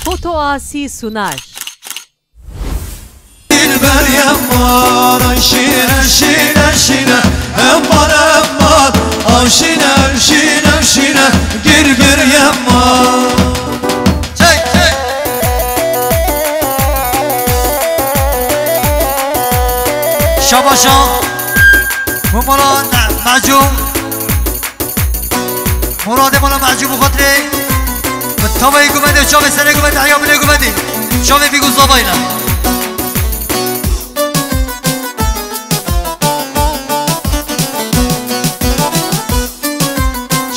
Foto Asi sunar. Dilber yaman şine şine şine Emman emman Avşine şine şine Gir gir yaman Çek çek Şabaşa Mumala معجوم مراد مالا معجوم بخاطره بالطبعی گمده و شاوه سره گمده حیابله گمده شاوه بیگو زباینا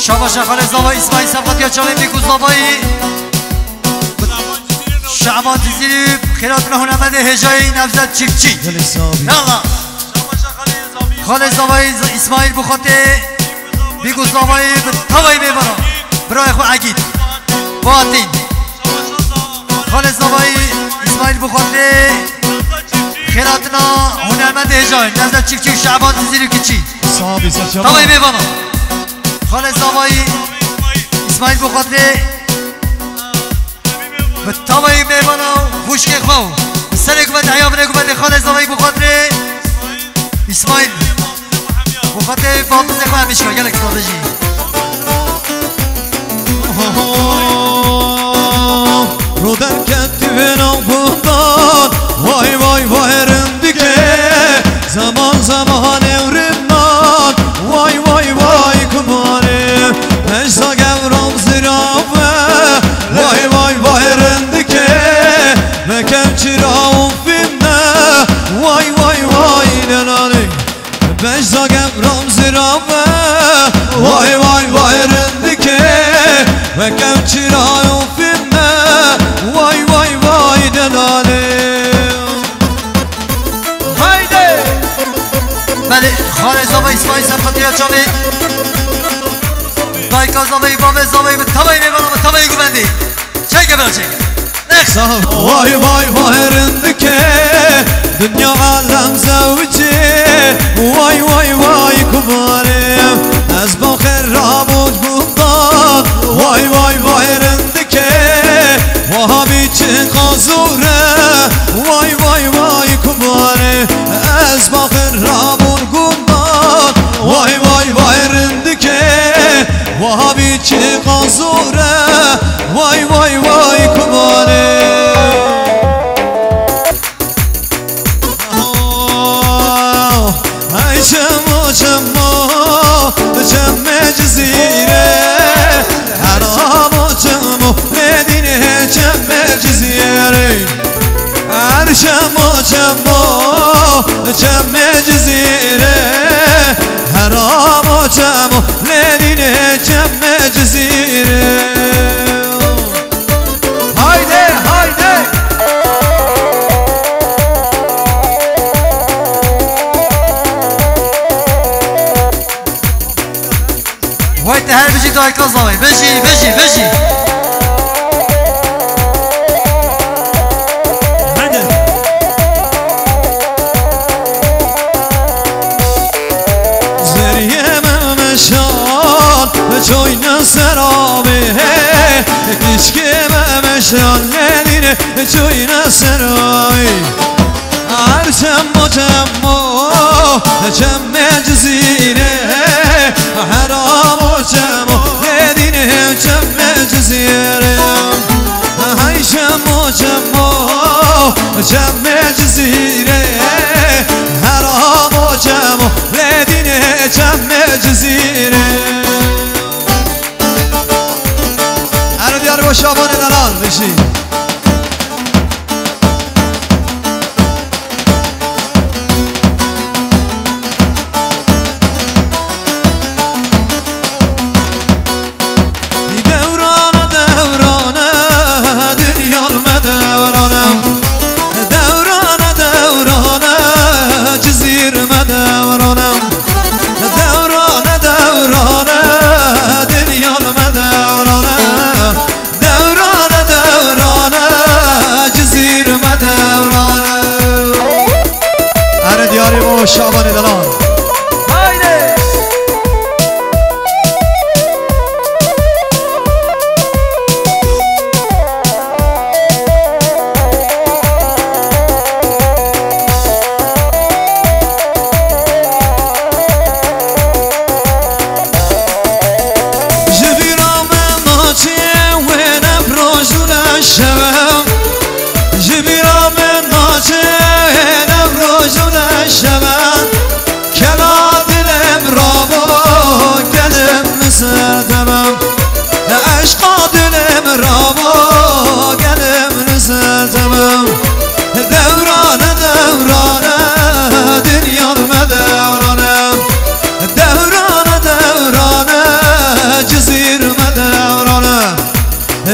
شابا شخال زبای اسماعیل صفات یا شاوه بیگو زبایی شعبان تزیری خیراتنا هنمده هجای نفزت چیپچی یالا خال زبای اسماعیل بخاطره بیگو زبایی بالطبعی میبرم برای خود عگید باطین خال زبایی اسماعیل بخاطره خیراتنا هنرمند هجای نفزت چیپچی و شعبان تزیری کچی طبعی میبرم خال زبایی اسماعیل بخاطره بالطبعی میبرم خوشک خواو سرک بند حیاب نگو خال زبایی بخاطره اسماعیل بخاطر فاطمه خواه میشکا گلک استراتژی رو در کتیب نابودان وای وای وای رندگه زمان زمان اورمان وای وای وای کمانه پشتا گورم زرافه وای وای وای رندگه مکم چراو فیمه وای وای وای ننانه پشتا گورم زرافه وای وای وای رندگه مکم چراو فیمه وای وای وای ننانه هایده بله خال زبای اسماعیل صفاتی یا چاوه دایکا زبای بابه زبای طبعی میبرم طبعی گوبندی چکه برا چکه وای وای وای رندکه دنیا عالم زوجه وای وای وای کبارم از باخر رابود بودان وای وای وای رندکه وهابی چه قازوره وای وای وای کباره از باخر رابود بودان وای وای وای رندکه وهابی چه قازوره وای وای وای کباره ای چمو چمو چم جزیره حرام و چمو مدینه چم جزیره هر چمو چمو چم جزیره حرام و چمو مدینه چم جزیره هایده هایده وای تهر بجی دایکا زبای بجی بجی بجی جوی نسرابه کشکه ممشان ندینه جوی نسرابه هر چمو چمو چم جزیره حرام و چمو ندینه چم جزیره های چمو چمو چم جزیره حرام و چمو ندینه چم جزیره با شابان دلال بشی دوران دورانه دنیا مدورانم دوران دورانه جزیر مدورانم دوران دورانه دنیا مدورانم دوران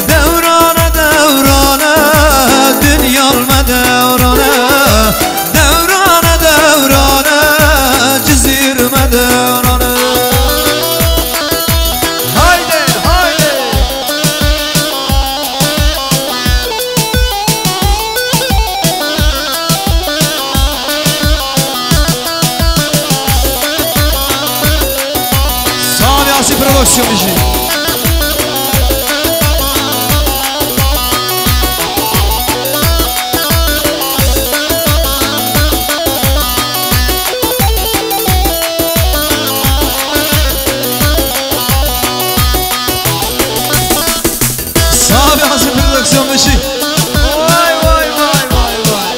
دورانه دورانه دنیا المدورانه دورانه دورانه جزیر مدورانه هایده هایده سامی آسی پرودکسیون میشی پرودکسیون بشی وای وای وای وای وای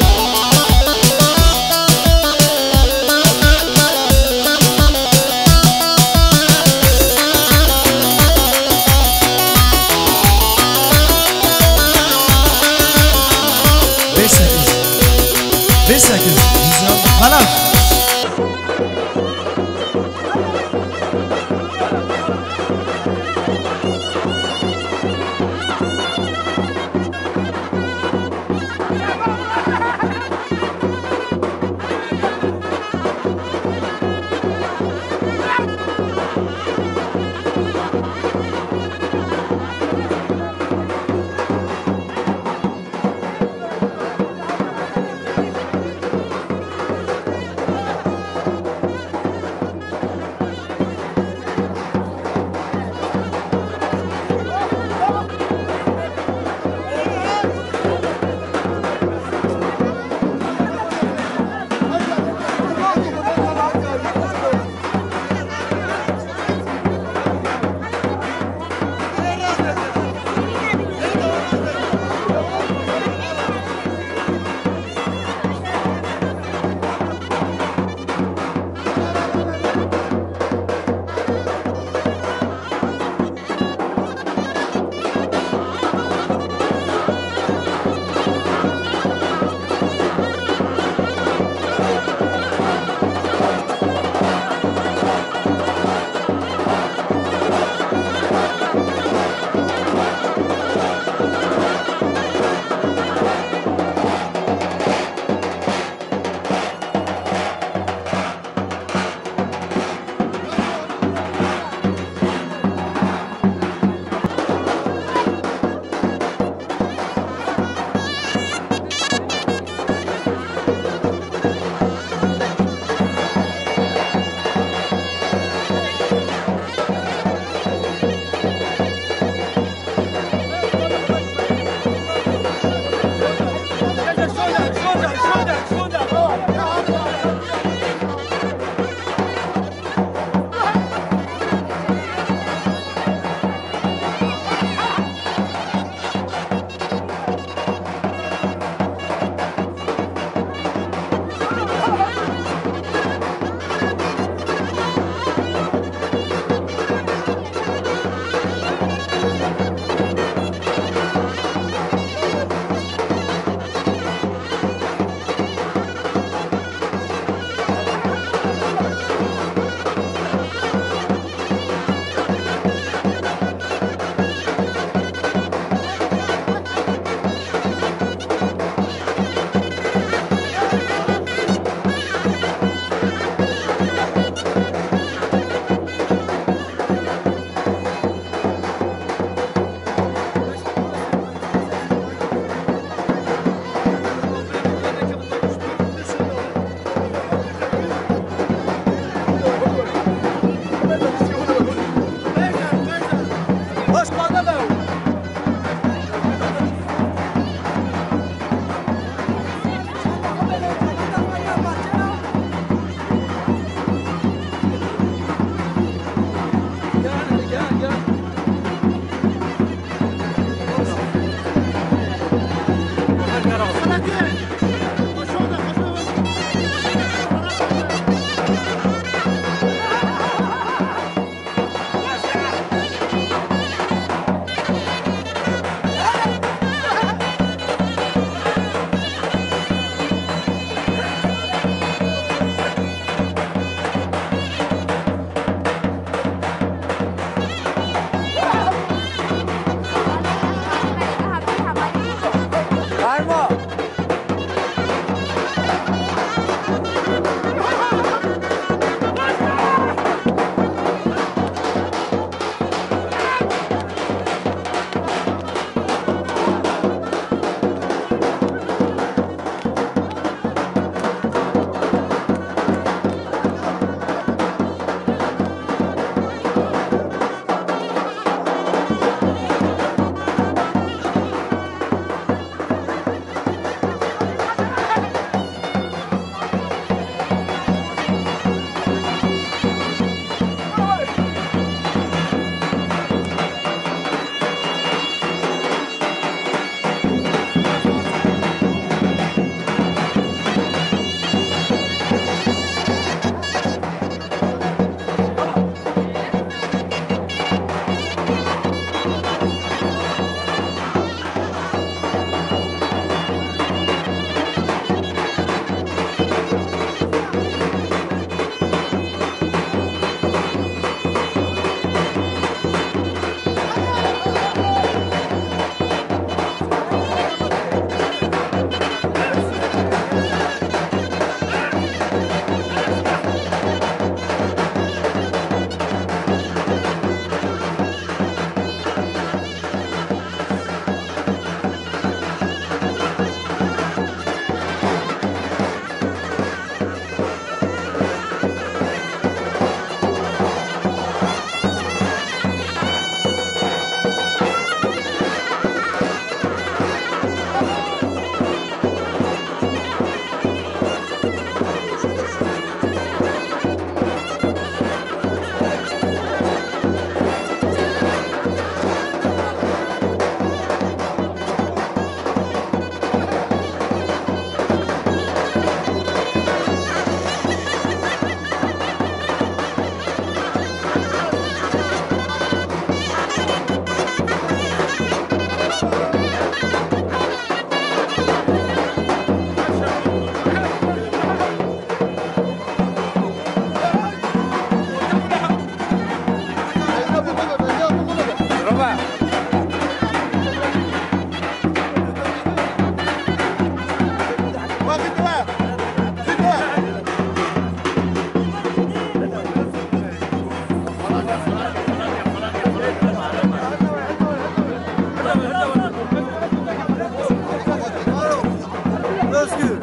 Özgür.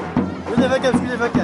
Bir de fakir, bir de fakir.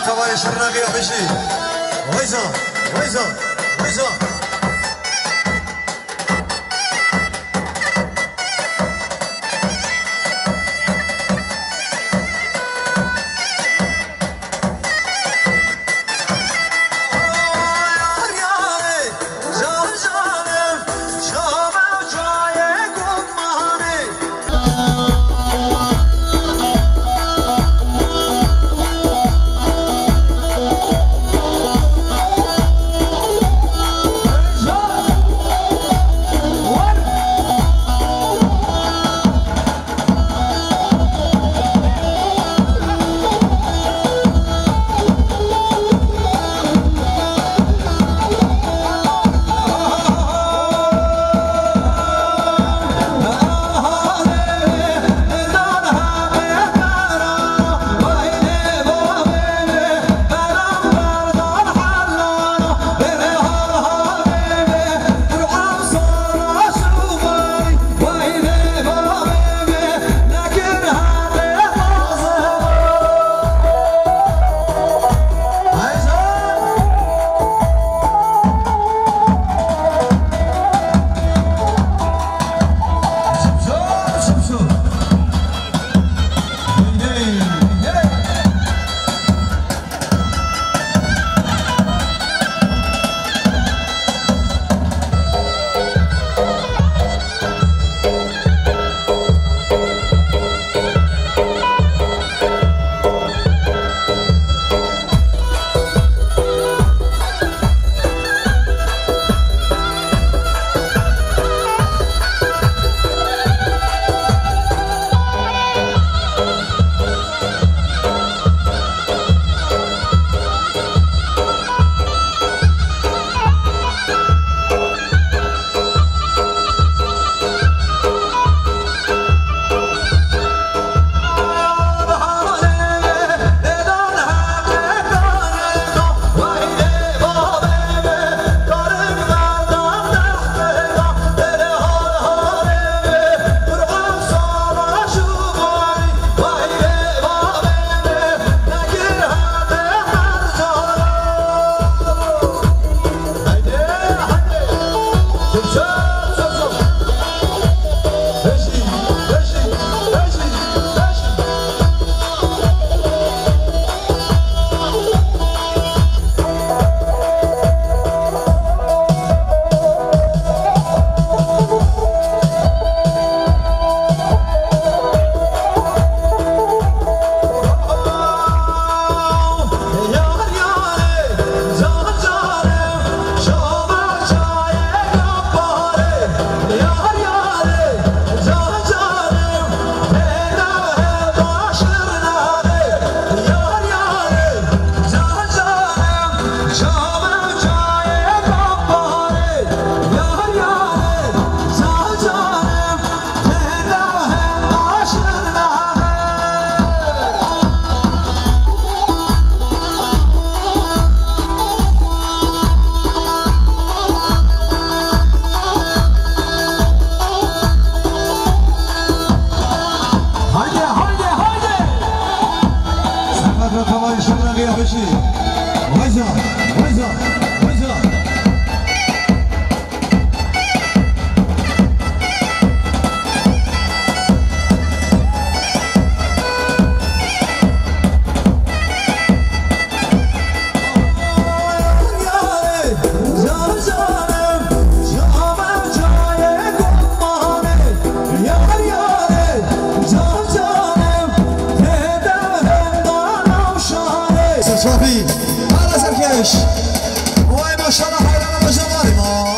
طبعا شرناقي يا بشي ويزا ويزا ويزا بشی وایزا وایزا وایزا صافي على سركش وين ما شاء الله حيرانا بجمالي ما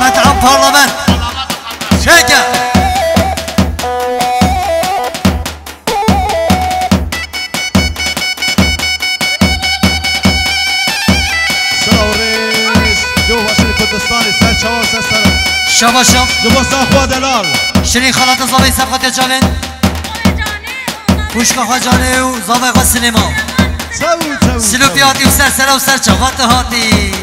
مطعم پارلمان شکر شاباشم جبستان خوا دلال شیرین خالات زاوی صفحات جانن خوشگاه ها جانه و زاوی ها سینما سلوپی هاتی و سرسره و سرچاوات هاتی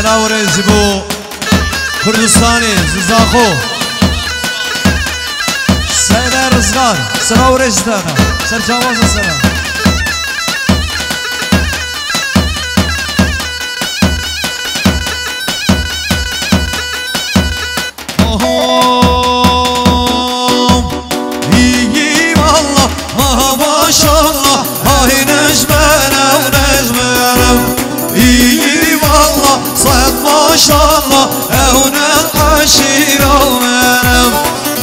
سلام رجبو کردستانی زاخو سید رزگار سلام رجدانا سرچاواز سلام maşallah ay necmenem necmenem iyi valla sayed maşallah evnen aşiram menem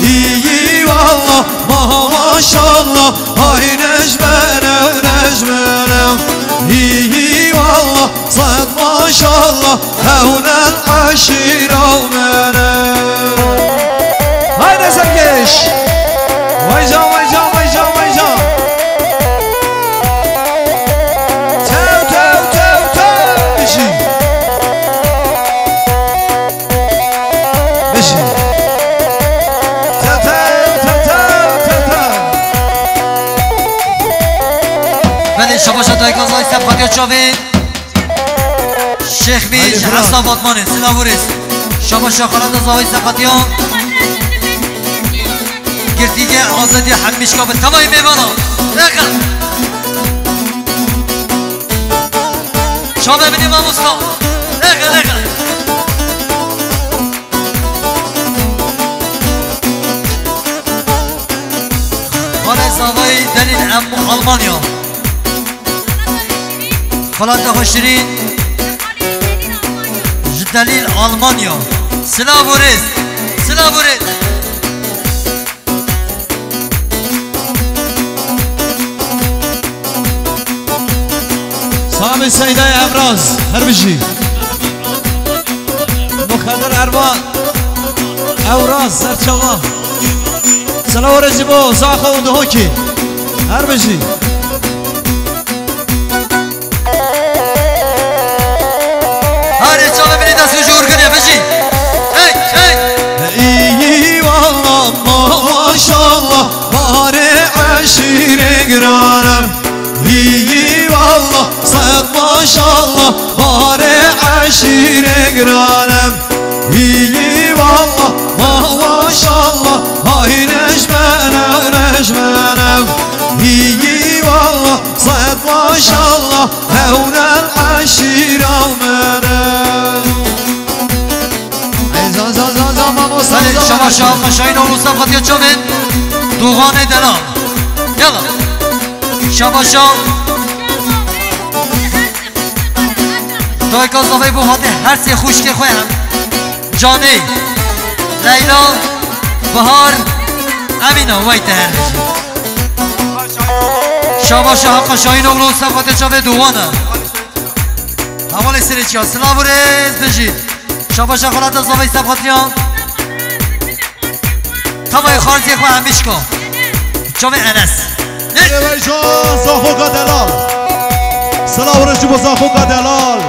iyi valla maşallah ay necmenem necmenem iyi valla sayed maşallah evnen aşiram menem haydi Serkeş vaycan vaycan vaycan vaycan شباشا تای کازای سب خاطر چاوی شیخ میش حسن فاطمانه سلاوریس شباشا خالد زاوی سب خاطیان گرتیگه آزادی حمیشکا به تمای میمانا دقیقا شابه بینیم آموزکا دقیقا دقیقا خالد زاوی دلیل آلمانیا خالد خوشرین دلیل آلمانیا سلاوریس سلاوریس صاحب سیده امراض هر بشی مخدر اربان اوراز سرچوا سلاوریس با زاخو و دهوکی هر بشی maşallah bari aşire girerim iyi valla sayed maşallah bari aşire girerim iyi valla maşallah ay necmenem necmenem iyi valla sayed maşallah evnen aşiram menem شباشا مشاهین و روزا خاطر چوبین دوغان دلال یلا شباشا توی کازاوی بو خاطر هر سی خوشکی خویم جانی لیلا بهار امینا ویت هر شباشا حقا شاهین و روزا خاطر چوبین دوغانه حوالی سری چیا سلام ریز بجید شباشا خالد زاوی سب خاطریان تمای خارجی خواه همیش کن جامع انس ایویجان زاخوگا دلال سلام رجب زاخوگا دلال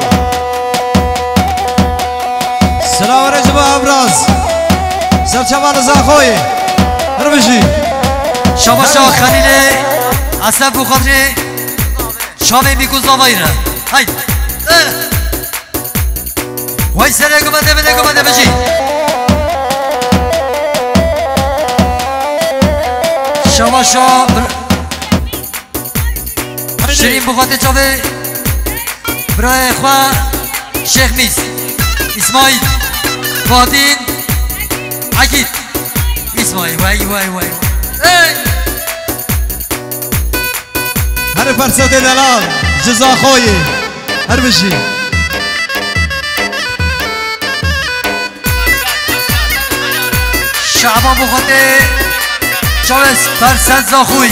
سلام رجب ابراز سرچوان زاخوی هر بشی شباشا خلیل اصلا بو خاطری شامع میکوز زاوی را های وای سره گمده بشی شباشا شیرین بخاطر چاوه برای خواه شیخ میز اسماعیل فادین عقید اسماعیل وای وای وای هر فرصت دلال جزا خویی هر بشی شعبان بخاطر شاوز فرصت زاخوی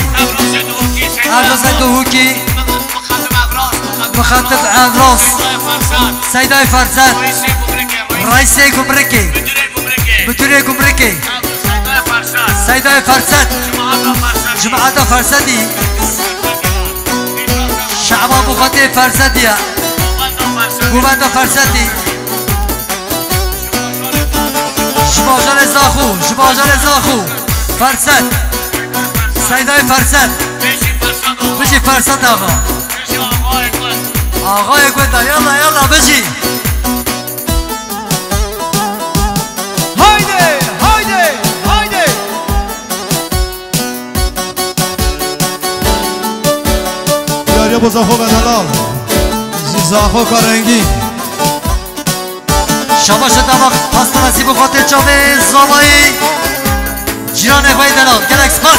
ابراز دوهوکی مخاطب ابراز سیدای فرصت رئیس گمرکی مدیر گمرکی سیدای فرصت جماعت فرصتی شعبان بخاطر فرصتی گوبند فرصتی شباجان زاخو فرصت سیدای فرصت بشی فرصت آقا آقای گنده یلا یلا بشی بیا بزاخو بدلال زیزاخو کارنگی شاباش دماغ پاستا نصیب و خاطر جامعه زابایی جیران اخوای دلال گلکس پاک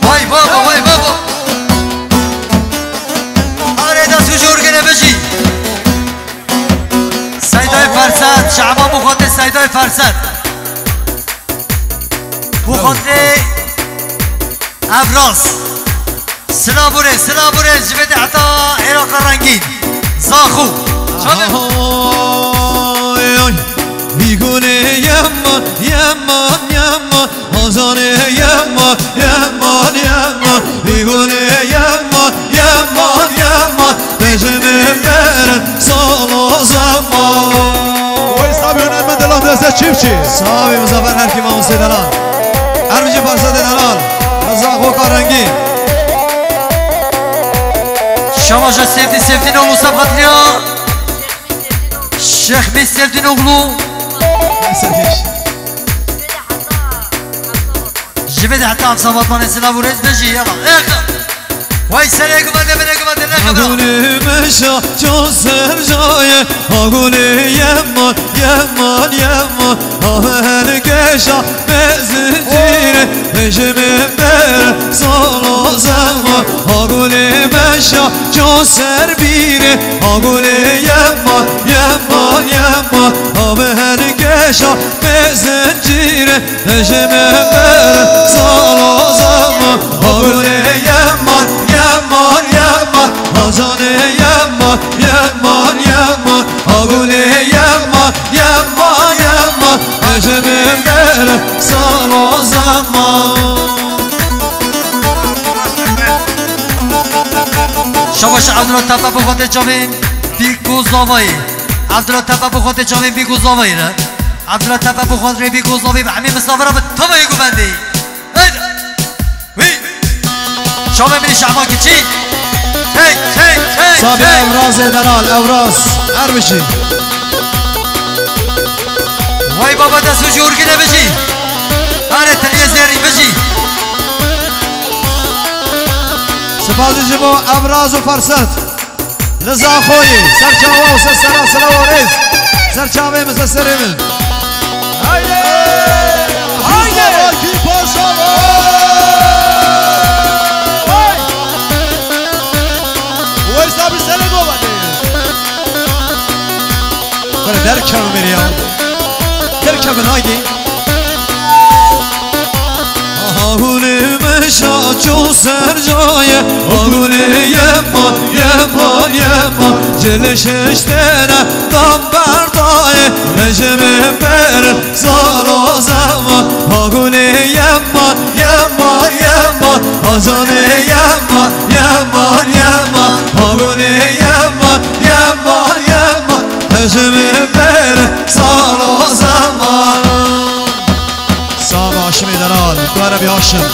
وای بابا وای بابا آره دست وجور گنه بجی سیدای فرسد شعبان بخاطر سیدای فرسد بخاطر افراس سلابوره جبت حتی عراق رنگین زاخو بیگونه یمان آزانه یمان بیگونه یمان بجنه برن سال و زمان وی صابیونه من دلان درسته چی صابی مزافر هر کی ماموسی دلان هر میجه فرصت دلان زاخو کارنگی شما جا سفتی نوغلو سبقاتلیا شیخ بی سفتی نوغلو جبت حتى عم صوت من سلام ورز بجي يلا اخر وای سره گمده نخبر آگونه مشا چون سر جایه آگونه یمان آهن کشا به زنجیره بجمه بر سال و زمان آگونه مشا چون سر بیره آگونه یمان آهن کشا به زنجیره بجمه بر سال و زمان آگونه یمان آزانه یمان آگونه یمان اجمه بره سال و زمان شباش عبدالله تفا بخاطر جامعین بیگو زاوایی عبدالله تفا بخاطر جامعین بیگو زاوایی نه عبدالله تفا بخاطر بیگو زاوایی به همین مسافره به تمایی گو بندی شما منی شعبان که چی؟ صابي أوراس دلال أوراس أربشي واي بابا دست وجور كده بجي أنا تلية زيري بجي سبازي جبو أوراس وفرسات لزا خوي سرچاوا وسسرا سلا وريز سرچاوي مسسري من هايدي كي باشا درکم میریم درکم نایدی آگونه مشا چون سر جایه آگونه یمان جلش اشتنه دام بردایه نجمه بر سال و زمان آگونه یمان آزانه یمان آگونه یمان نجمه بر سال و زمان سام هاشمی دلال دواره بی هاشم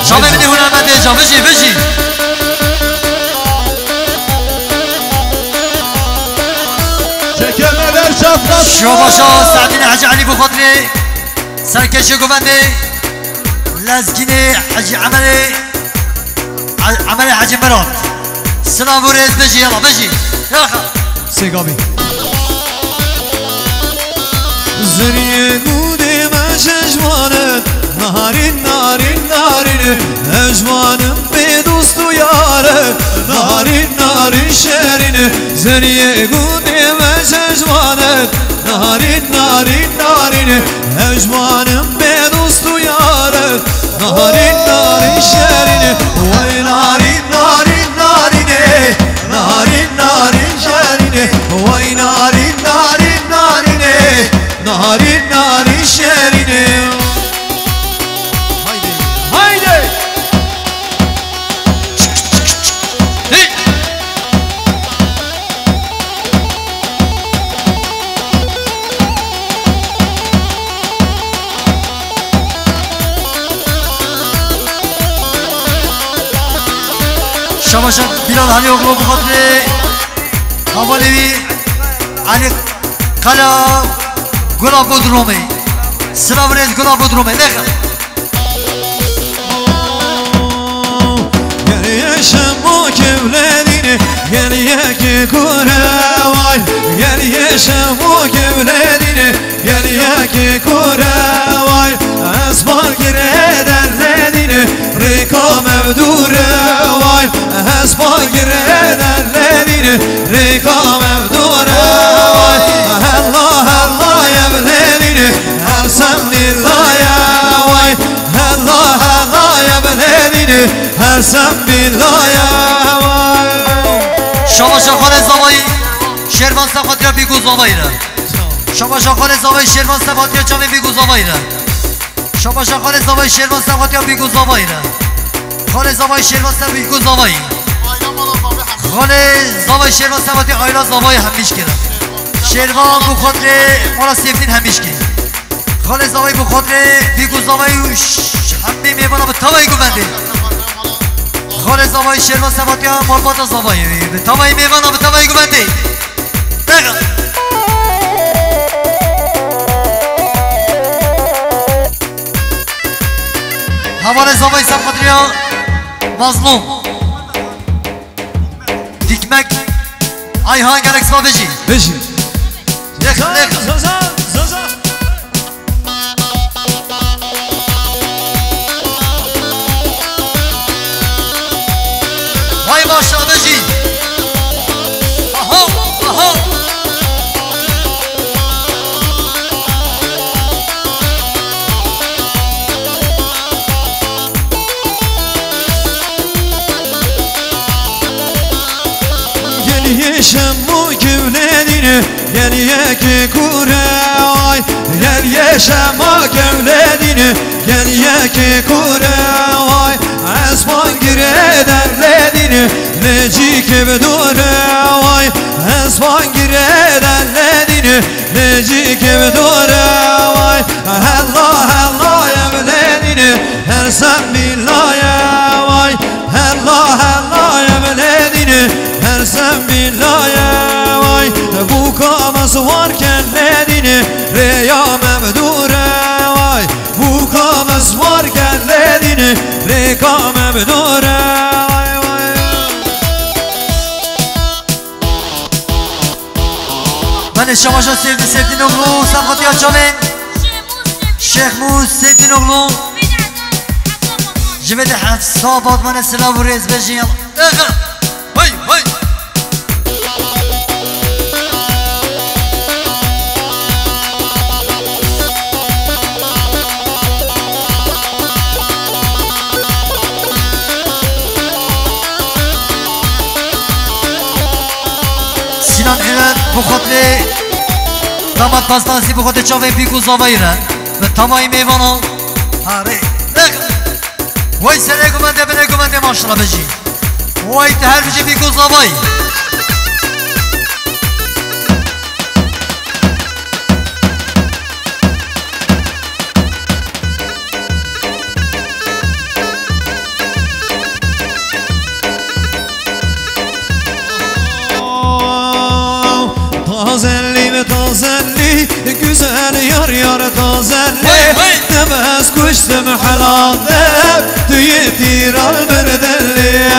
شما بینی هنرمنده جا بجی شما شا سعدین حجی علی بخاطر سرکش گوونده لزگین حجی عمل حجی مراد سلام و رز بجی یلا بجی یلا سیگامی زنیه گوده من شجوانت نارین اجوانم به دوست و یارت نارین شرینه زنیه گوده من شجوانت نارین اجوانم به دوست و یارت نارین شرینه وای نارین شرینه وای نارین شرینه haydi شما Bilal Halioğlu bu kadri حوالي علي قلا قلاب درومي سلام ريز قلاب درومي لخ يا شموك بلاديني يا كوراوي يا شموك بلاديني يا كوراوي اسبال كريد اللاديني ريكو مبدوراوي اسبال كريد اللاديني ريكو مبدوراوي الله الله يا بلاديني ارسمني الله يا وي الله الله يا بلاديني ارسم بالله يا وي شما شخال زوایی شیروان سفاتیا بیگو زوایی را شما شخال زوایی شیروان سفاتیا چاوی بیگو زوایی را شما شخال زوایی شیروان سفاتیا بیگو زوایی را خال زوایی شیروان سفاتیا بیگو زوایی خال زوایی شیروان سفاتیا آیلا زوایی همیش کرد شیروان بو خاطر مالا سیفتین همیش کرد خال زوایی بو خاطر بیگو زوایی همه میوانا به توایی گو بنده خال زوای شیروان سفاتیا مرباط زوایی به توایی میوانا به توایی گوبندی دقیقا حوال زوای سفاتیا مظلوم دیکمک ayhan gerek sadece. Beşi. Yakın yakın. Zaza. Vay maşallah beşi. Aha aha. Şemmu gevledini gel yeki kuray gel şemmu gevledini gel yeki kuray esman girederledini necik evduray esman girederledini necik evduray Allah Allah evledini her sen billah ya vay Allah Allah evledini her sen billah ya vay bu kamas varken ledini reya mevdure vay bu kamas varken ledini reka mevdure vay vay Ben Şamaş'a sevdiğin oğlu Samhat'i açalım Şeyh Muz sevdiğin oğlu Je vais de Sabat bana selam vuruyor ezbeci Vay vay Sinan Eren bu xatli damat pastanesi bu xatli çavay bir kuzavayra ve tamayı meyvano Hari Vay sen egumende ben egumende maşallah beci Vay te her bici bir kuzavay Tazelli ve tazelli güzel yar yar tazelli Demez kuştum helade tüyetir al berdelli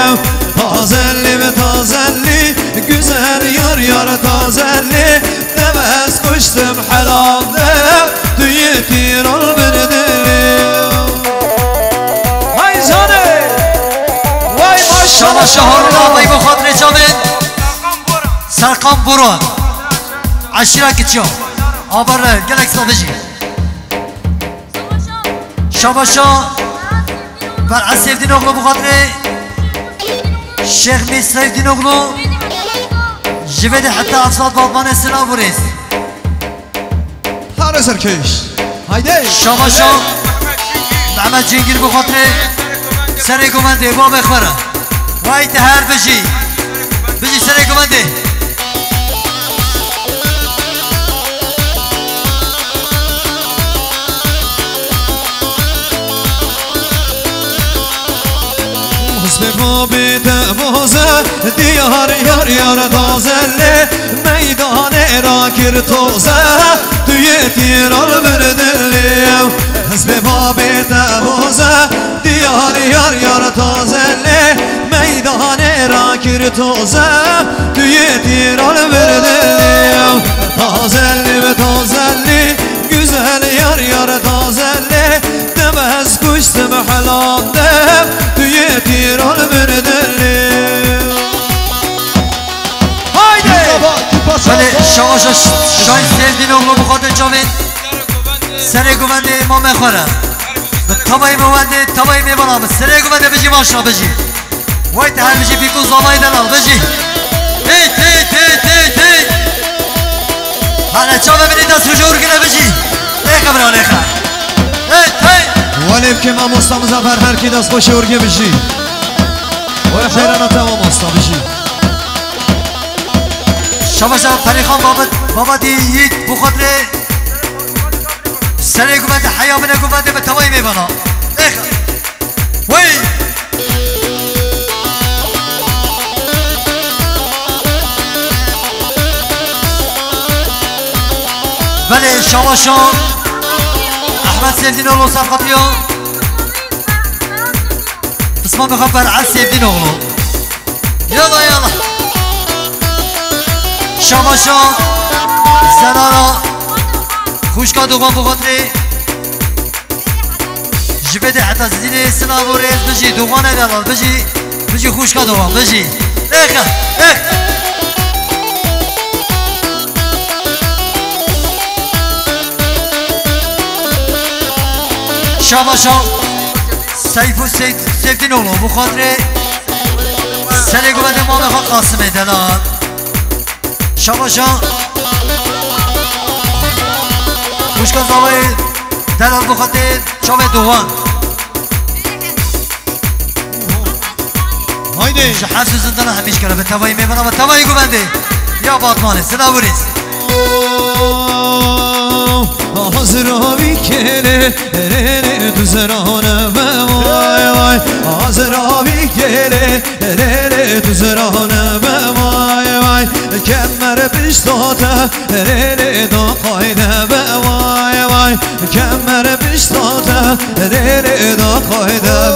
Tazelli ve tazelli güzel yar yar tazelli Demez kuştum helade tüyetir al berdelli Vay zane Vay maşallah Şaharına vay bu xatli çavin Serkan Buran Aşira geçiyor. Haberler gerek strateji. Şabaşa ben sevdiğin oğlu bu kadar. Şeyh mi sevdiğin oğlu? Jivede hatta Afsat Balban'e selam vuruz. Hara Serkeş. Haydi. Şabaşa Mehmet Cengil bu kadar. Seri komandi bu bekvara. Vay her beji. Beji seri komandi. حسب خوابت بازه دیار یار یار تازله میدان را کر توزه توی تیران بردلیم حسب باب تبوزه دیار یار یار تازله میدان را کر توزه توی تیران بردلیم تازلی به تازلی güzel yar yar tazelle demez kuştum halandem düye tiran birdelim haydi بله شما شاید sevdiğin oğlu bu kadar cavin sere güvende imam khara tabayı müvende tabayı mevana sere güvende biji maşra biji vay te her biji biku zamayı dalal biji hey hey hey hey hey hala çave beni de sucur gine biji ne kabra ne kha hey hey ولب که ما مستمزفر هر کی دست باشه ارگه بشی و خیرانه تمام استا بشی شما شما فریخان بابا دی یک بخاطر سر گوبند حیا من گوبند به توایی میبانا وی بله شما شما احمد سیفدین اولو سرخطیو بس ما میخوام برعال سیفدین اولو یالا یالا شما شما زنانا خوشکا دوغان بخاطری جبده حتی زدین سلام و ریز بجی دوغان ایدالال بجی خوشکا دوغان بجی ایخا ایخ شما شما سیفو سیفتین اولو بخاطری سری گوبده ما بخواه قاسم ایدالال شما شما خوشکا زالای دلال بخاطر شما دوغان haydi شحر سوزندن همیش کرده به توایی میبنم و توایی گوبنده یا باطمانه صدا بریز آزراوی کله رره دوزرانه وای وای آزراوی کله رره دوزرانه وای وای کمر بیشتاته رره دا قایده وای وای کمر بیشتاته رره دا قایده